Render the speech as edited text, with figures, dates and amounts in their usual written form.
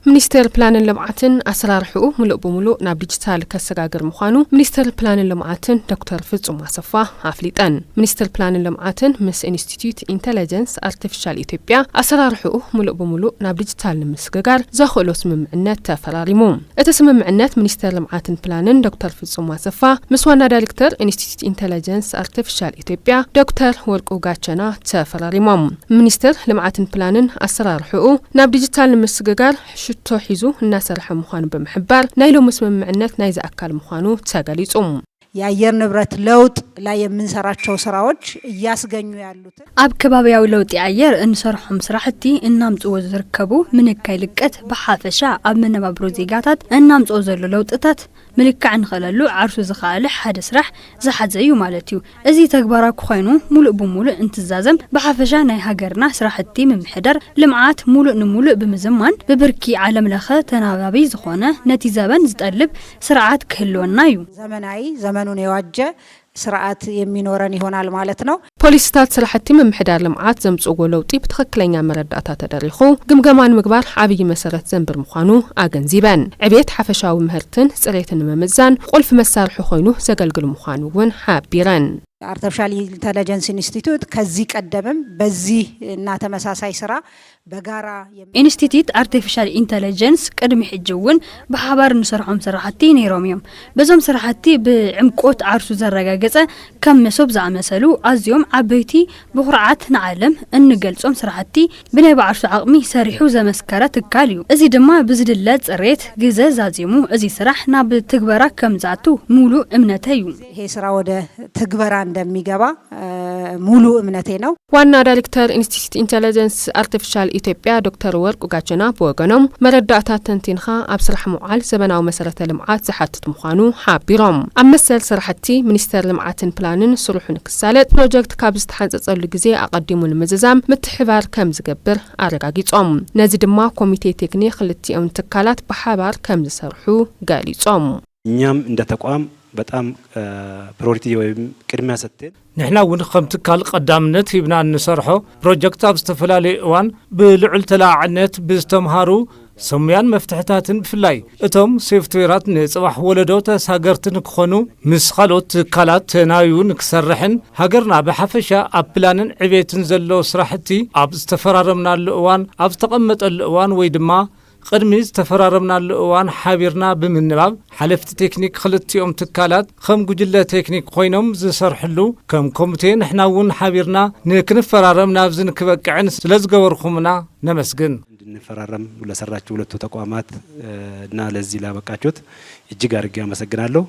ሚኒስተር ፕላንን ልምዓትን አሰራርሑ ሙሉእ በሙሉእ ናብ ዲጂታል ከሰጋገር ምዃኑ ሚኒስተር ፕላንን ልምዓትን ዶክተር ፍጹም አሰፋ አፍሊጠን ሚኒስተር ፕላንን ልምዓትን ምስ ኢንስቲትዩት ኢንተለጀንስ አርቲፊሻል ኢትዮጵያ አሰራርሑ ሙሉእ በሙሉእ ናብ ዲጂታል ንምስግጋር ዘኽእሎ ስምምዕነት ተፈራሪሙ እቲ ስምምዕነት ሚኒስተር ልምዓትን ፕላንን ዶክተር ፍጹም አሰፋ ምስ ዋና ዳይሬክተር ኢንስቲትዩት ኢንተለጀንስ አርቲፊሻል ኢትዮጵያ ዶክተር ወርቁ ጋቸና ተፈራሪሞም ሚኒስተር ልምዓትን ፕላንን አሰራርሑ ናብ ዲጂታል ንምስግጋር ተሒዙ እናሰርሐ ምዃኑ በመሕባር ናይሎ መስመምዕነት ናይዛ አካል ምዃኑ ተገሊጹም የአየር ንብረት ለውጥ ላይ የምንሰራቸው ስራዎች እያስገኙ ያሉት አብ ከባቢያዊ ለውጥ የአየር እንሰርሖም ስራሕቲ እናምጽኦ ዝርከቡ ምንካይ ልቀት በሓፈሻ አብ መነባብሮ ዜጋታት እናምጽኦ ዘሎ ለውጥታት ምልክዕ ንኸለሉ ዓርሱ ዝኻለ ሓደ ስራሕ ዝሓዘዩ ማለት እዩ እዚ ተግባራ ኮይኑ ሙሉእ በሙሉእ እንትዛዘም በሓፈሻ ናይ ሃገርና ስራሕቲ ምምሕዳር ልምዓት ሙሉእ ንሙሉእ ብምዝማን ብብርኪ ዓለም ለኸ ተናባቢ ዝኾነ ነቲ ዘበን ዝጠልብ ስርዓት ክህልወና እዩ ዘመናዊ ዘመኑን የዋጀ ስርዓት የሚኖረን ይሆናል ማለት ነው ፖሊስታት ስራሕቲ ምምሕዳር ልምዓት ዘምጽኦ ለውጢ ብትኽክለኛ መረዳእታ ተደሪኹ ግምገማን ምግባር ዓብይ መሰረት ዘንብር ምዃኑ አገንዚበን ዕብየት ሓፈሻዊ ምህርትን ጽሬትን መምዛን ቁልፍ መሳርሒ ኮይኑ ዘገልግል ምዃኑ እውን ሓቢረን አርቲፊሻል ኢንተለጀንስ ኢንስቲትዩት ከዚህ ቀደምም በዚህ እና ተመሳሳይ ስራ በጋራ ኢንስቲትዩት አርቲፊሻል ኢንተለጀንስ ቀድሚ ሕጅውን በሓባር ንሰርሖም ስራሕቲ ነይሮም በዞም ስራሕቲ ብዕምቆት ዓርሱ ዘረጋገጸ ከም መሶብ ዝኣመሰሉ ኣዝዮም ዓበይቲ ብኹርዓት ንዓለም እንገልጾም ስራሕቲ ብናይ ባዓርሱ ዓቕሚ ሰሪሑ ዘመስከረ ትካል እዩ እዚ ድማ ብዝድለ ጽሬት ግዘ ዛዚሙ እዚ ስራሕ ናብ ትግበራ ከም ዛቱ ሙሉእ እምነተ እዩ ይሄ ስራ ወደ ትግበራ እንደሚገባ ሙሉ እምነቴ ነው ዋና ዳይሬክተር ኢንስቲትዩት ኢንተለጀንስ አርቲፊሻል ኢትዮጵያ ዶክተር ወርቁ ጋቸና በወገኖም መረዳእታ ተንቲንኻ ኣብ ስራሕ መዓል ዘበናዊ መሰረተ ልምዓት ዝሓትት ምዃኑ ሓቢሮም ኣብ መሰል ስራሕቲ ሚኒስተር ልምዓትን ፕላንን ስሩሑ ንክሳለጥ ፕሮጀክት ካብ ዝተሓንጸጸሉ ግዜ ኣቐዲሙ ንምዝዛም ምትሕባር ከም ዝገብር ኣረጋጊጾም ነዚ ድማ ኮሚቴ ቴክኒክ ክልቲኦም ትካላት በሓባር ከም ዝሰርሑ ገሊጾም እኛም እንደ ተቋም በጣም ፕራዮሪቲ ወይም ቅድሚያ ሰጥተን ንሕና እውን ከም ትካል ቀዳምነት ሂብና እንሰርሖ ፕሮጀክት ኣብ ዝተፈላለዩ እዋን ብልዑል ተላዓነት ብዝተምሃሩ ሰሙያን መፍትሕታትን ብፍላይ እቶም ሶፍትዌራት ንጽባሕ ወለዶ ተሳገርትን ክኾኑ ምስ ካልኦት ትካላት ተናዩ ንክሰርሕን ሃገርና ብሓፈሻ ኣብ ፕላንን ዕብየትን ዘሎ ስራሕቲ ኣብ ዝተፈራረምናሉ እዋን ኣብ ዝተቐመጠሉ እዋን ወይ ድማ ቅድሚ ዝተፈራረምናሉ እዋን ሓቢርና ብምንባብ ሓለፍቲ ቴክኒክ ክልቲኦም ትካላት ከም ጉጅለ ቴክኒክ ኮይኖም ዝሰርሕሉ ከም ኮሚቴ ንሕና እውን ሓቢርና ንክንፈራረም ናብ ዝንክበቅዕን ስለዝገበርኩምና ነመስግን እንድንፈራረም ለሰራችሁ ሁለቱ ተቋማት እና ለዚህ ላበቃችሁት እጅግ አድርጌ አመሰግናለሁ